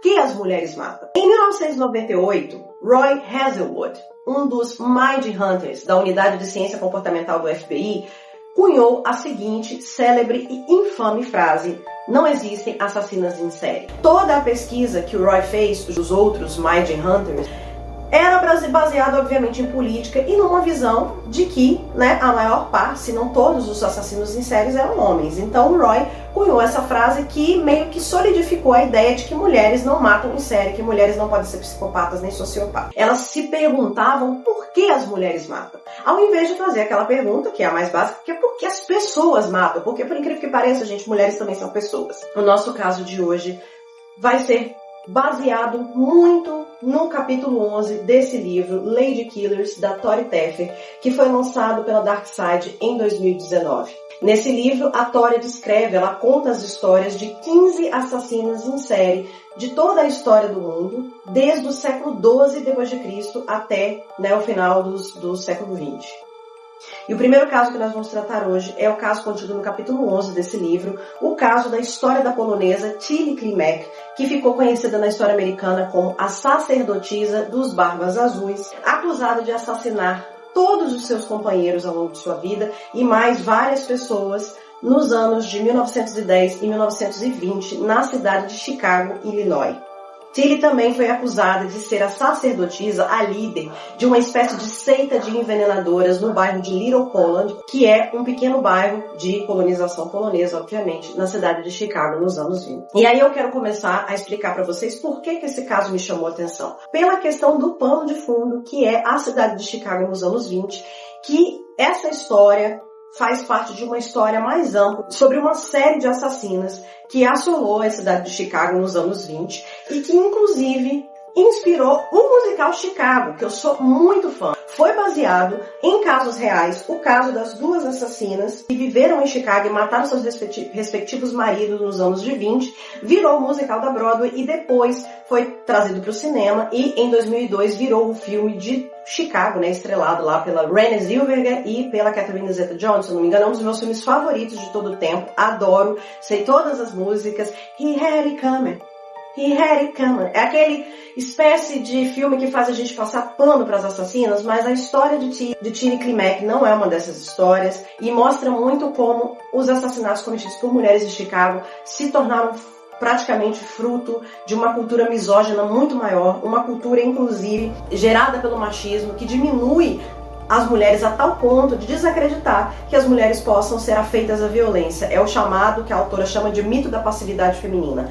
que as mulheres matam. Em 1998, Roy Hazelwood, um dos Mind Hunters da Unidade de Ciência Comportamental do FBI, cunhou a seguinte célebre e infame frase: não existem assassinas em série. Toda a pesquisa que o Roy fez dos outros Mind Hunters era baseada, obviamente, em política e numa visão de que, a maior parte, se não todos os assassinos em séries eram homens. Então o Roy cunhou essa frase que meio que solidificou a ideia de que mulheres não matam em série, que mulheres não podem ser psicopatas nem sociopatas. Elas se perguntavam por que as mulheres matam, ao invés de fazer aquela pergunta, que é a mais básica, que é por que as pessoas matam. Porque, por incrível que pareça, gente, mulheres também são pessoas. O nosso caso de hoje vai ser baseado muito no capítulo 11 desse livro, Lady Killers, da Tori Teffer, que foi lançado pela Dark Side em 2019. Nesse livro, a Tori descreve, ela conta as histórias de 15 assassinas em série de toda a história do mundo, desde o século XII d.C. até o final do século XX. E o primeiro caso que nós vamos tratar hoje é o caso contido no capítulo 11 desse livro, o caso da história da polonesa Tilly Klimek, que ficou conhecida na história americana como a sacerdotisa dos Barbas Azuis, acusada de assassinar todos os seus companheiros ao longo de sua vida e mais várias pessoas nos anos de 1910 e 1920 na cidade de Chicago, Illinois. Tilly também foi acusada de ser a sacerdotisa, a líder de uma espécie de seita de envenenadoras no bairro de Little Poland, que é um pequeno bairro de colonização polonesa, obviamente, na cidade de Chicago nos anos 20. E aí eu quero começar a explicar para vocês por que esse caso me chamou a atenção. Pela questão do pano de fundo, que é a cidade de Chicago nos anos 20, que essa história faz parte de uma história mais ampla sobre uma série de assassinas que assolou a cidade de Chicago nos anos 20 e que, inclusive, inspirou o musical Chicago, que eu sou muito fã. Foi baseado em casos reais, o caso das duas assassinas que viveram em Chicago e mataram seus respectivos maridos nos anos de 20, virou o musical da Broadway e depois foi trazido para o cinema e em 2002 virou o filme de Chicago, estrelado lá pela Renée Zellweger e pela Catherine Zeta-Jones, se não me engano, é um dos meus filmes favoritos de todo o tempo, adoro, sei todas as músicas. He had it coming. He had it coming. É aquele espécie de filme que faz a gente passar pano para as assassinas, mas a história de Tilly Klimek não é uma dessas histórias e mostra muito como os assassinatos cometidos por mulheres de Chicago se tornaram praticamente fruto de uma cultura misógina muito maior, uma cultura inclusive gerada pelo machismo que diminui as mulheres a tal ponto de desacreditar que as mulheres possam ser afeitas à violência. É o chamado que a autora chama de mito da passividade feminina.